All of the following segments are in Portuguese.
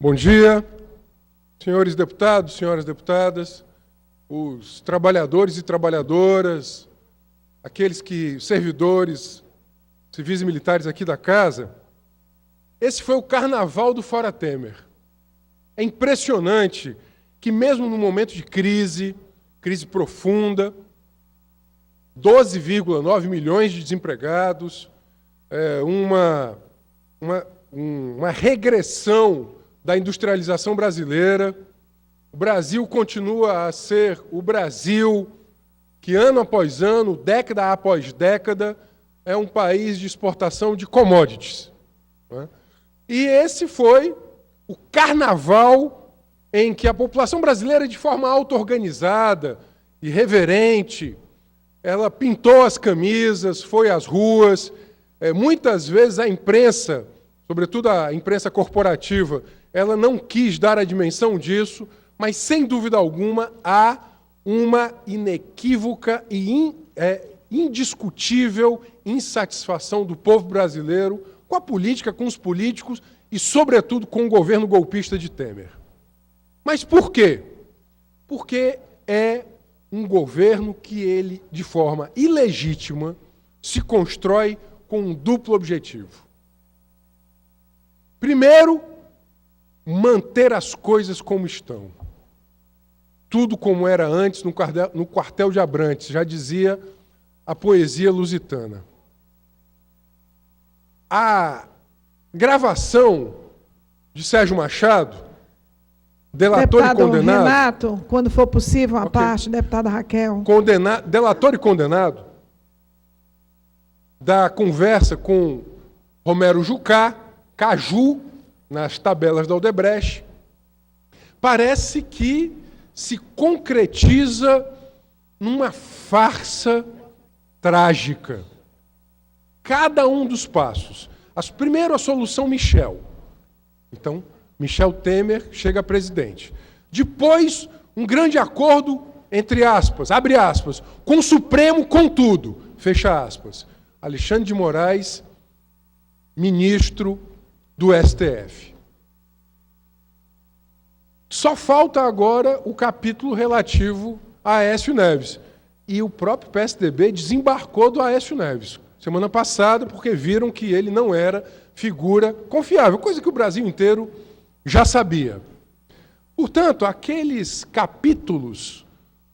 Bom dia, senhores deputados, senhoras deputadas, os trabalhadores e trabalhadoras, servidores civis e militares aqui da casa. Esse foi o carnaval do Fora Temer. É impressionante que mesmo no momento de crise profunda, 12,9 milhões de desempregados, uma regressão da industrialização brasileira, o Brasil continua a ser o Brasil que, ano após ano, década após década, é um país de exportação de commodities. Né? E esse foi o carnaval em que a população brasileira, de forma auto-organizada, irreverente, ela pintou as camisas, foi às ruas. Muitas vezes a imprensa, sobretudo a imprensa corporativa, ela não quis dar a dimensão disso, mas, sem dúvida alguma, há uma inequívoca e indiscutível insatisfação do povo brasileiro com a política, com os políticos e, sobretudo, com o governo golpista de Temer. Mas por quê? Porque é um governo que ele, de forma ilegítima, se constrói com um duplo objetivo. Primeiro, manter as coisas como estão. Tudo como era antes no quartel de Abrantes, já dizia a poesia lusitana. A gravação de Sérgio Machado, delator deputado e condenado... Renato, quando for possível, uma parte, deputada Raquel. Delator e condenado da conversa com Romero Jucá, Caju, nas tabelas da Odebrecht, parece que se concretiza numa farsa trágica. Cada um dos passos. Primeiro, a solução Michel. Então, Michel Temer chega a presidente. Depois, um grande acordo, entre aspas, abre aspas, com o Supremo, com tudo, fecha aspas. Alexandre de Moraes, ministro do STF. Só falta agora o capítulo relativo a Aécio Neves. E o próprio PSDB desembarcou do Aécio Neves semana passada, porque viram que ele não era figura confiável, coisa que o Brasil inteiro já sabia. Portanto, aqueles capítulos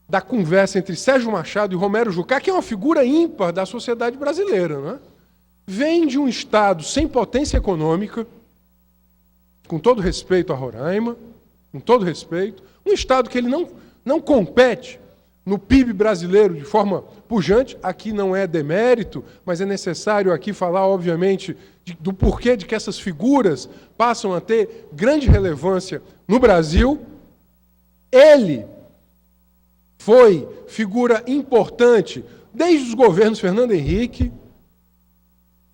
da conversa entre Sérgio Machado e Romero Jucá, que é uma figura ímpar da sociedade brasileira, né? Vem de um Estado sem potência econômica, com todo respeito a Roraima, com todo respeito, um Estado que ele não compete no PIB brasileiro de forma pujante. Aqui não é demérito, mas é necessário aqui falar, obviamente, do porquê de que essas figuras passam a ter grande relevância no Brasil. Ele foi figura importante desde os governos Fernando Henrique,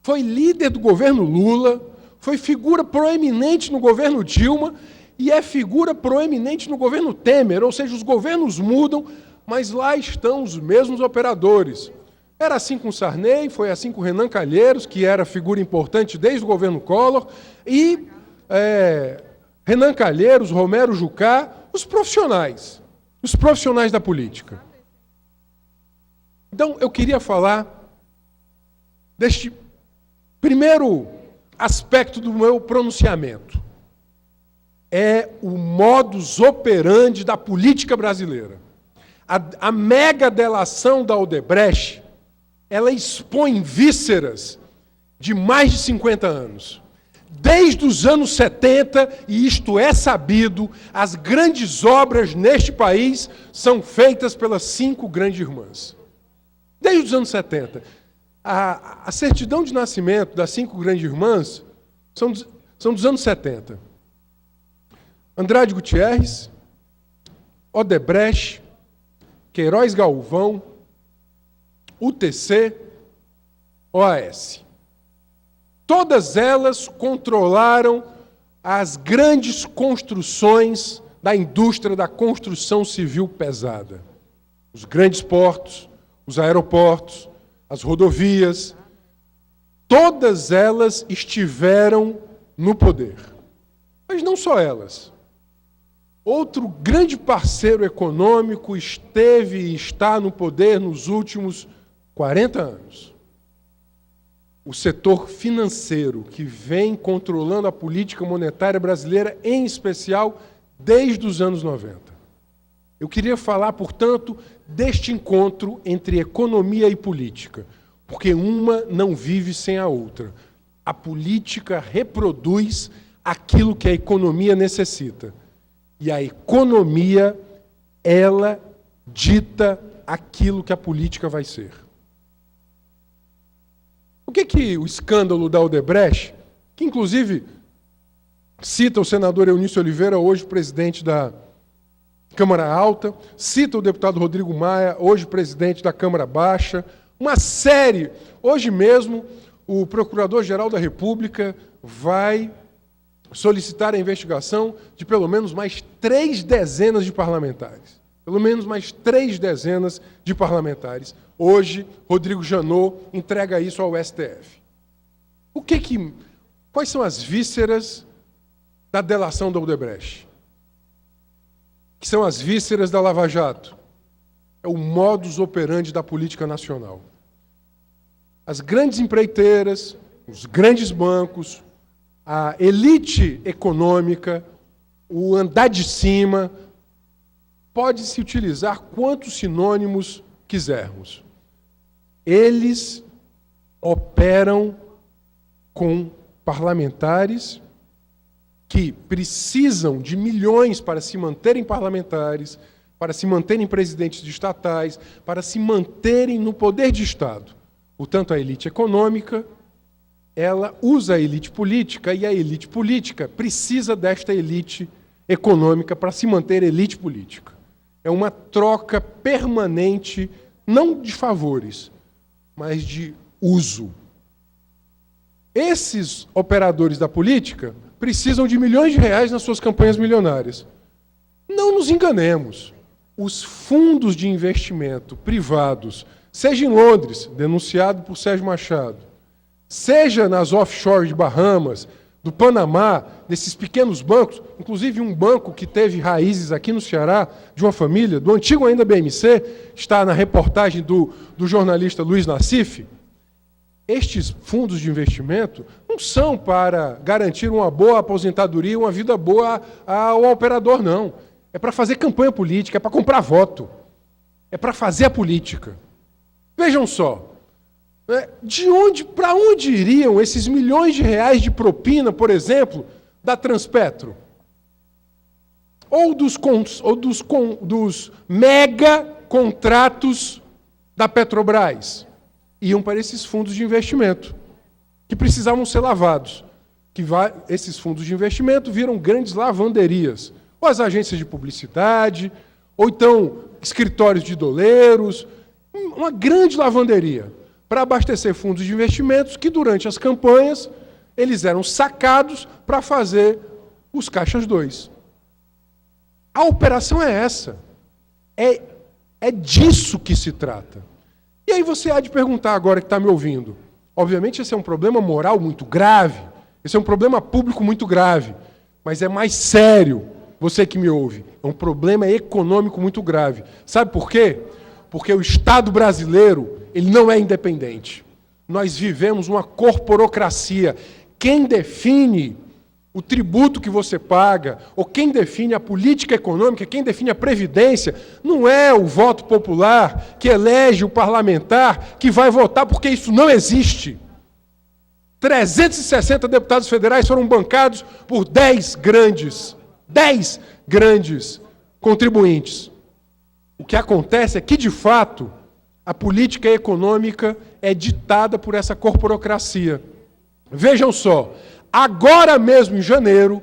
foi líder do governo Lula, foi figura proeminente no governo Dilma e é figura proeminente no governo Temer, ou seja, os governos mudam, mas lá estão os mesmos operadores. Era assim com Sarney, foi assim com Renan Calheiros, que era figura importante desde o governo Collor, e Renan Calheiros, Romero Jucá, os profissionais da política. Então, eu queria falar deste primeiro aspecto do meu pronunciamento. É o modus operandi da política brasileira. A mega delação da Odebrecht, ela expõe vísceras de mais de 50 anos. Desde os anos 70, e isto é sabido, as grandes obras neste país são feitas pelas 5 grandes irmãs. Desde os anos 70. A certidão de nascimento das 5 grandes irmãs são dos anos 70. Andrade Gutierrez, Odebrecht, Queiroz Galvão, UTC, OAS. Todas elas controlaram as grandes construções da indústria da construção civil pesada. Os grandes portos, os aeroportos, as rodovias, todas elas estiveram no poder. Mas não só elas. Outro grande parceiro econômico esteve e está no poder nos últimos 40 anos. O setor financeiro, que vem controlando a política monetária brasileira, em especial desde os anos 90. Eu queria falar, portanto, deste encontro entre economia e política, porque uma não vive sem a outra. A política reproduz aquilo que a economia necessita. E a economia, ela dita aquilo que a política vai ser. O que o escândalo da Odebrecht, que inclusive cita o senador Eunício Oliveira, hoje presidente da Câmara Alta, cita o deputado Rodrigo Maia, hoje presidente da Câmara Baixa, uma série. Hoje mesmo, o Procurador-Geral da República vai solicitar a investigação de pelo menos mais 3 dezenas de parlamentares. Pelo menos mais 3 dezenas de parlamentares. Hoje, Rodrigo Janot entrega isso ao STF. Quais são as vísceras da delação da Odebrecht? Que são as vísceras da Lava Jato? É o modus operandi da política nacional. As grandes empreiteiras, os grandes bancos, a elite econômica, o andar de cima, pode-se utilizar quantos sinônimos quisermos. Eles operam com parlamentares que precisam de milhões para se manterem parlamentares, para se manterem presidentes de estatais, para se manterem no poder de Estado. Portanto, a elite econômica, ela usa a elite política e a elite política precisa desta elite econômica para se manter elite política. É uma troca permanente, não de favores, mas de uso. Esses operadores da política precisam de milhões de reais nas suas campanhas milionárias. Não nos enganemos. Os fundos de investimento privados, seja em Londres, denunciado por Sérgio Machado, seja nas offshore de Bahamas, do Panamá, desses pequenos bancos, inclusive um banco que teve raízes aqui no Ceará, de uma família, do antigo ainda BMC, está na reportagem do jornalista Luiz Nassif. Estes fundos de investimento não são para garantir uma boa aposentadoria, uma vida boa ao operador, não. É para fazer campanha política, é para comprar voto. É para fazer a política. Vejam só, para onde iriam esses milhões de reais de propina, por exemplo, da Transpetro? Ou dos mega contratos da Petrobras? Iam para esses fundos de investimento, que precisavam ser lavados. Esses fundos de investimento viram grandes lavanderias, ou as agências de publicidade, ou então escritórios de doleiros, uma grande lavanderia, para abastecer fundos de investimentos que, durante as campanhas, eles eram sacados para fazer os caixas 2. A operação é essa. É disso que se trata. E aí você há de perguntar agora que está me ouvindo. Obviamente esse é um problema moral muito grave, esse é um problema público muito grave, mas é mais sério, você que me ouve, é um problema econômico muito grave. Sabe por quê? Porque o Estado brasileiro, ele não é independente. Nós vivemos uma corporocracia. Quem define o tributo que você paga, ou quem define a política econômica, quem define a previdência, não é o voto popular que elege o parlamentar que vai votar, porque isso não existe. 360 deputados federais foram bancados por 10 grandes contribuintes. O que acontece é que, de fato, a política econômica é ditada por essa corporocracia. Vejam só, agora mesmo em janeiro,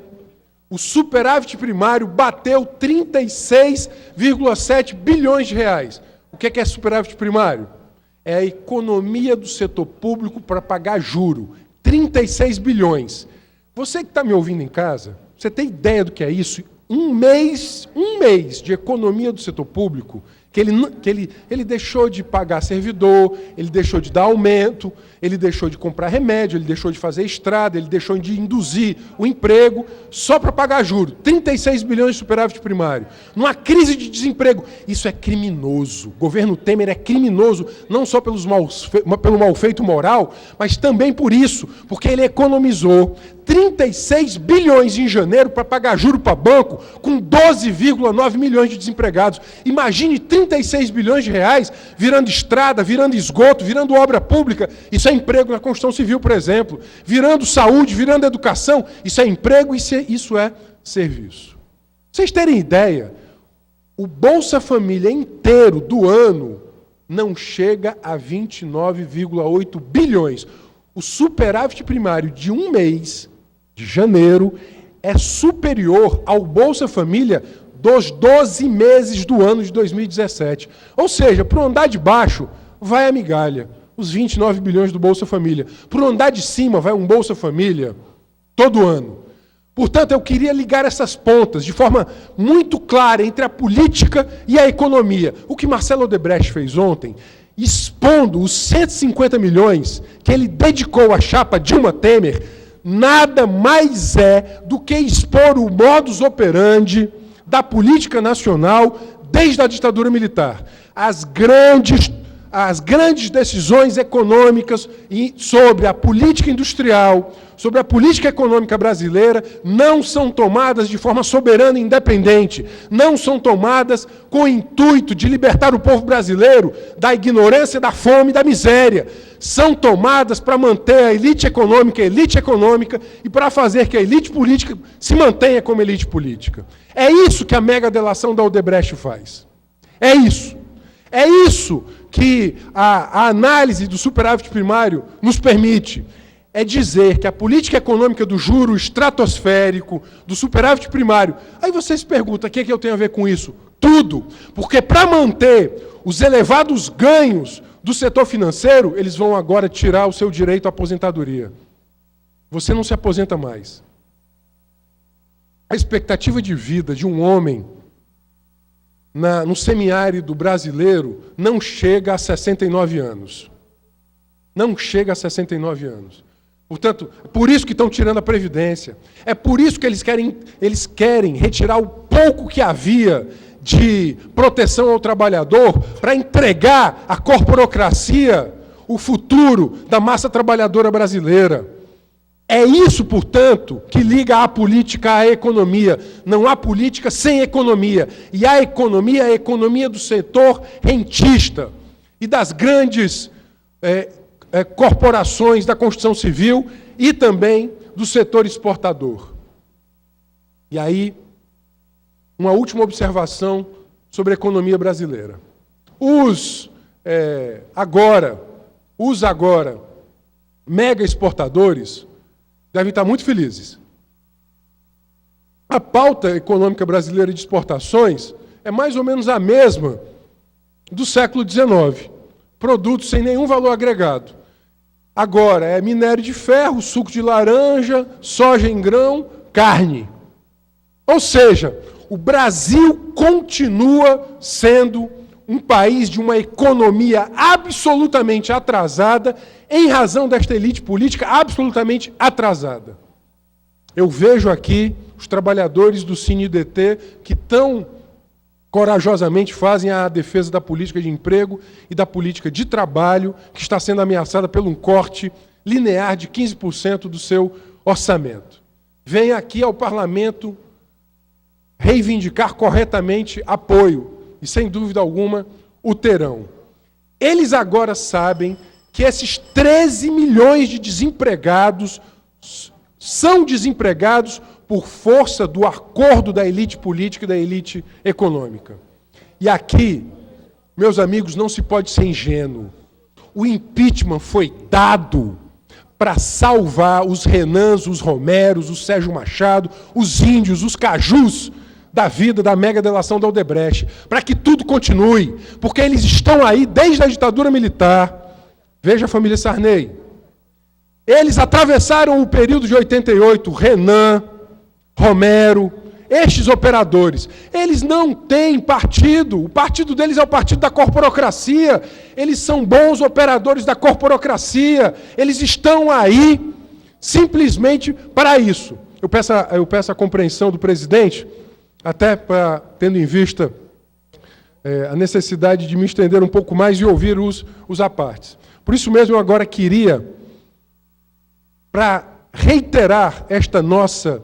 o superávit primário bateu 36,7 bilhões de reais. O que é superávit primário? É a economia do setor público para pagar juro. 36 bilhões. Você que está me ouvindo em casa, você tem ideia do que é isso? Um mês de economia do setor público, que ele deixou de pagar servidor, ele deixou de dar aumento, ele deixou de comprar remédio, ele deixou de fazer estrada, ele deixou de induzir o emprego só para pagar juros. 36 bilhões de superávit primário. Numa crise de desemprego. Isso é criminoso. O governo Temer é criminoso, não só pelo malfeito moral, mas também por isso, porque ele economizou 36 bilhões em janeiro para pagar juro para banco, com 12,9 milhões de desempregados. Imagine 36 bilhões de reais virando estrada, virando esgoto, virando obra pública. Isso é emprego na construção civil, por exemplo. Virando saúde, virando educação. Isso é emprego, isso é serviço. Pra vocês terem ideia, o Bolsa Família inteiro do ano não chega a 29,8 bilhões. O superávit primário de um mês, de janeiro, é superior ao Bolsa Família dos 12 meses do ano de 2017. Ou seja, para o andar de baixo, vai a migalha, os 29 bilhões do Bolsa Família. Para o andar de cima, vai um Bolsa Família todo ano. Portanto, eu queria ligar essas pontas de forma muito clara entre a política e a economia. O que Marcelo Odebrecht fez ontem, expondo os 150 milhões que ele dedicou à chapa Dilma Temer, nada mais é do que expor o modus operandi da política nacional desde a ditadura militar. As grandes decisões econômicas sobre a política industrial, sobre a política econômica brasileira, não são tomadas de forma soberana e independente, não são tomadas com o intuito de libertar o povo brasileiro da ignorância, da fome e da miséria. São tomadas para manter a elite econômica e para fazer que a elite política se mantenha como elite política. É isso que a mega delação da Odebrecht faz. É isso. É isso que a análise do superávit primário nos permite. É dizer que a política econômica do juro estratosférico, do superávit primário... Aí você se pergunta, o que eu tenho a ver com isso? Tudo. Porque para manter os elevados ganhos do setor financeiro, eles vão agora tirar o seu direito à aposentadoria. Você não se aposenta mais. A expectativa de vida de um homem no semiárido brasileiro não chega a 69 anos. Não chega a 69 anos. Portanto, é por isso que estão tirando a Previdência. É por isso que eles querem retirar o pouco que havia de proteção ao trabalhador para entregar à corporocracia o futuro da massa trabalhadora brasileira. É isso, portanto, que liga a política à economia. Não há política sem economia. E a economia é a economia do setor rentista e das grandes corporações da construção civil e também do setor exportador. E aí, uma última observação sobre a economia brasileira. Os agora mega exportadores devem estar muito felizes. A pauta econômica brasileira de exportações é mais ou menos a mesma do século XIX. Produtos sem nenhum valor agregado. Agora, é minério de ferro, suco de laranja, soja em grão, carne. Ou seja, o Brasil continua sendo um país de uma economia absolutamente atrasada, em razão desta elite política absolutamente atrasada. Eu vejo aqui os trabalhadores do CineDT que tão corajosamente fazem a defesa da política de emprego e da política de trabalho, que está sendo ameaçada por um corte linear de 15% do seu orçamento. Vem aqui ao Parlamento reivindicar corretamente apoio, e sem dúvida alguma o terão. Eles agora sabem que esses 13 milhões de desempregados são desempregados por força do acordo da elite política e da elite econômica. E aqui, meus amigos, não se pode ser ingênuo. O impeachment foi dado para salvar os Renans, os Romeros, o Sérgio Machado, os índios, os cajus da vida da mega delação da Odebrecht, para que tudo continue, porque eles estão aí desde a ditadura militar. Veja a família Sarney. Eles atravessaram o período de 88, Renan, Romero, estes operadores, eles não têm partido. O partido deles é o partido da corporocracia. Eles são bons operadores da corporocracia. Eles estão aí simplesmente para isso. Eu peço a compreensão do presidente, até tendo em vista a necessidade de me estender um pouco mais e ouvir os apartes. Por isso mesmo, eu agora queria, para reiterar esta nossa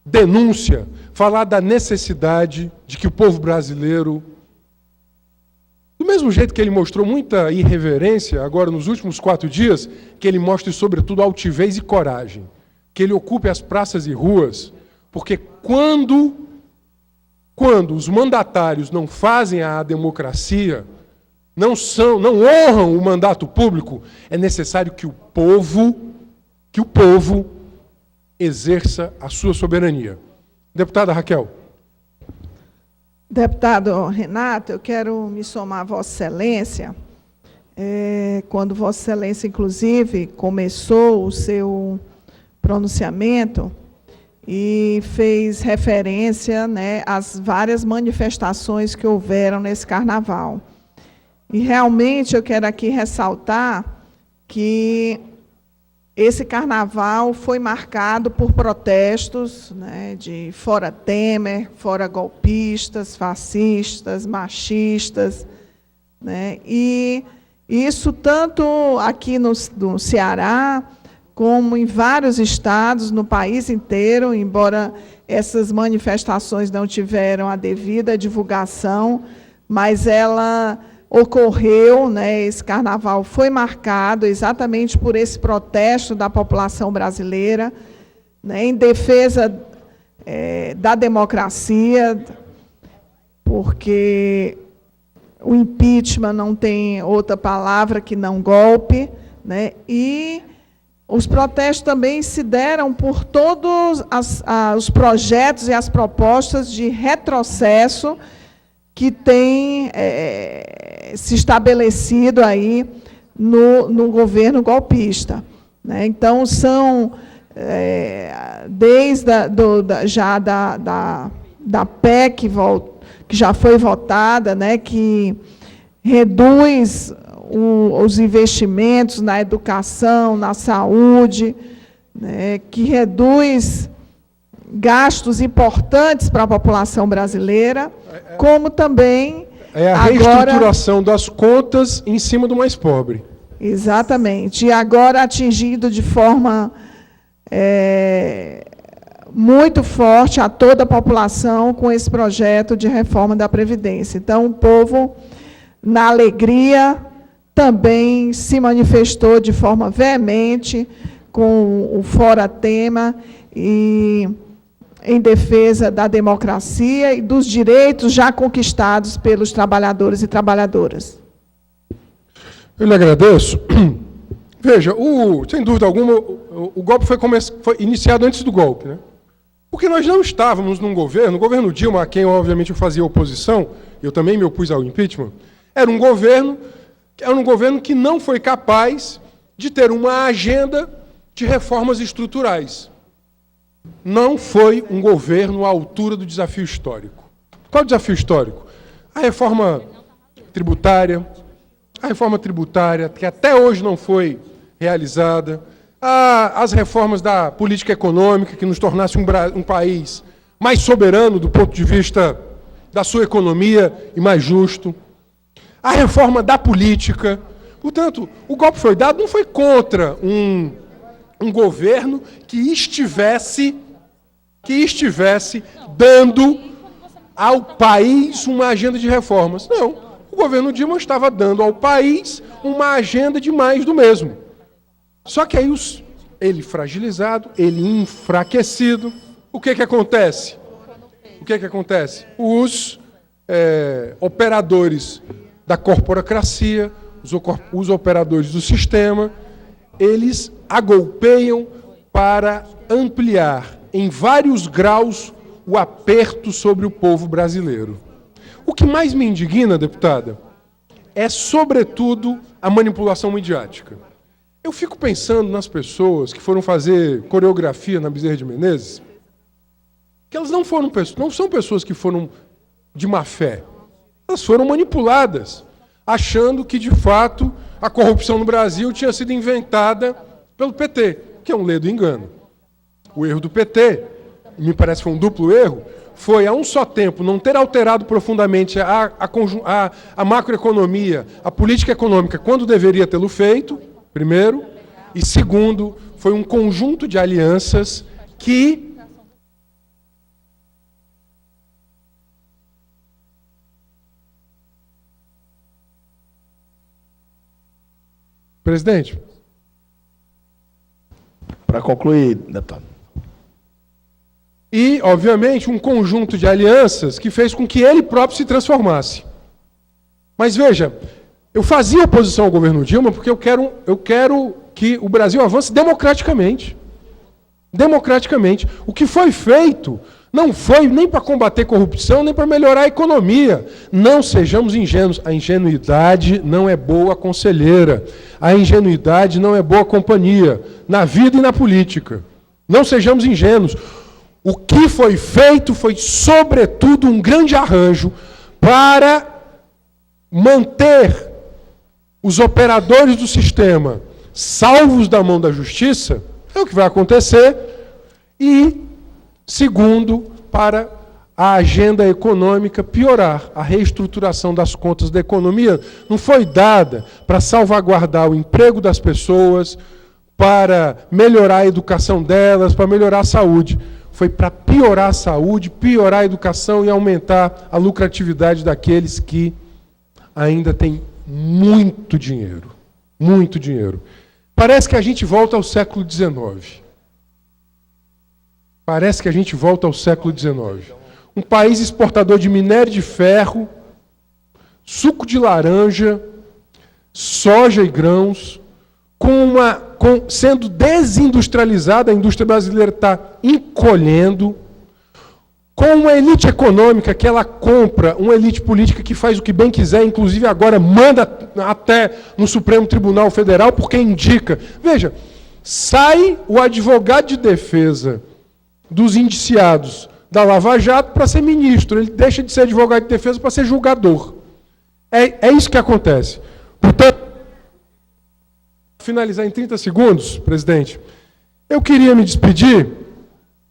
denúncia, falar da necessidade de que o povo brasileiro, do mesmo jeito que ele mostrou muita irreverência, agora nos últimos 4 dias, que ele mostre, sobretudo, altivez e coragem, que ele ocupe as praças e ruas, porque quando os mandatários não fazem a democracia, não honram o mandato público, é necessário que o povo exerça a sua soberania. Deputada Raquel. Deputado Renato, eu quero me somar a Vossa Excelência, quando Vossa Excelência, inclusive, começou o seu pronunciamento e fez referência, né, às várias manifestações que houveram nesse carnaval. E realmente eu quero aqui ressaltar que esse carnaval foi marcado por protestos, né, de fora Temer, fora golpistas, fascistas, machistas, né, e isso tanto aqui no Ceará, como em vários estados, no país inteiro, embora essas manifestações não tiveram a devida divulgação, mas ela ocorreu, né, esse carnaval foi marcado exatamente por esse protesto da população brasileira, né, em defesa da democracia, porque o impeachment não tem outra palavra que não golpe, né, e os protestos também se deram por todos os projetos e as propostas de retrocesso que têm se estabelecido aí no governo golpista, né? Então, são, desde da PEC que já foi votada, né, que reduz os investimentos na educação, na saúde, né, que reduz gastos importantes para a população brasileira, como também a reestruturação das contas em cima do mais pobre. Exatamente. E agora atingido de forma muito forte a toda a população com esse projeto de reforma da Previdência. Então, o povo, na alegria, também se manifestou de forma veemente com o Fora Temer e em defesa da democracia e dos direitos já conquistados pelos trabalhadores e trabalhadoras. Eu lhe agradeço. Veja, sem dúvida alguma, o golpe foi iniciado antes do golpe, né? Porque nós não estávamos num governo, o governo Dilma, a quem obviamente eu fazia oposição, eu também me opus ao impeachment, era um governo que não foi capaz de ter uma agenda de reformas estruturais. Não foi um governo à altura do desafio histórico. Qual é o desafio histórico? A reforma tributária, que até hoje não foi realizada, as reformas da política econômica, que nos tornasse um país mais soberano do ponto de vista da sua economia e mais justo, a reforma da política. Portanto, o golpe foi dado, não foi contra um governo que estivesse dando ao país uma agenda de reformas. Não, o governo Dilma estava dando ao país uma agenda de mais do mesmo. Só que aí ele fragilizado, ele enfraquecido, o que acontece? Os operadores da corporocracia, os operadores do sistema, eles agolpeiam para ampliar em vários graus o aperto sobre o povo brasileiro. O que mais me indigna, deputada, é, sobretudo, a manipulação midiática. Eu fico pensando nas pessoas que foram fazer coreografia na Bezerra de Menezes que elas não são pessoas que foram de má fé. Elas foram manipuladas, achando que, de fato, a corrupção no Brasil tinha sido inventada pelo PT, que é um ledo engano. O erro do PT, me parece que foi um duplo erro, foi, a um só tempo, não ter alterado profundamente a macroeconomia, a política econômica, quando deveria tê-lo feito, primeiro, e segundo, foi um conjunto de alianças que Presidente. Para concluir, deputado. E, obviamente, um conjunto de alianças que fez com que ele próprio se transformasse. Mas veja, eu fazia oposição ao governo Dilma porque eu quero que o Brasil avance democraticamente. Democraticamente. O que foi feito não foi nem para combater corrupção, nem para melhorar a economia. Não sejamos ingênuos. A ingenuidade não é boa conselheira. A ingenuidade não é boa companhia, na vida e na política. Não sejamos ingênuos. O que foi feito foi, sobretudo, um grande arranjo para manter os operadores do sistema salvos da mão da justiça, é o que vai acontecer, e, segundo, para a agenda econômica piorar. A reestruturação das contas da economia não foi dada para salvaguardar o emprego das pessoas, para melhorar a educação delas, para melhorar a saúde. Foi para piorar a saúde, piorar a educação e aumentar a lucratividade daqueles que ainda têm muito dinheiro. Muito dinheiro. Parece que a gente volta ao século XIX. Parece que a gente volta ao século XIX. Um país exportador de minério de ferro, suco de laranja, soja e grãos, sendo desindustrializada, a indústria brasileira está encolhendo, com uma elite econômica que ela compra, uma elite política que faz o que bem quiser, inclusive agora manda até no Supremo Tribunal Federal, porque indica. Veja, sai o advogado de defesa dos indiciados da Lava Jato para ser ministro, ele deixa de ser advogado de defesa para ser julgador. É isso que acontece. Portanto, finalizar em 30 segundos, presidente, eu queria me despedir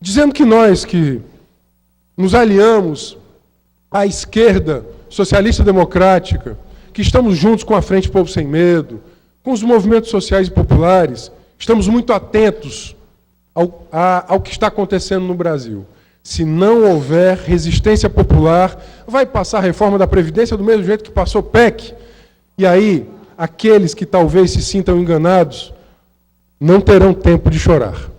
dizendo que nós que nos aliamos à esquerda socialista democrática, que estamos juntos com a Frente Povo Sem Medo, com os movimentos sociais e populares, estamos muito atentos ao que está acontecendo no Brasil. Se não houver resistência popular, vai passar a reforma da Previdência do mesmo jeito que passou PEC. E aí, aqueles que talvez se sintam enganados não terão tempo de chorar.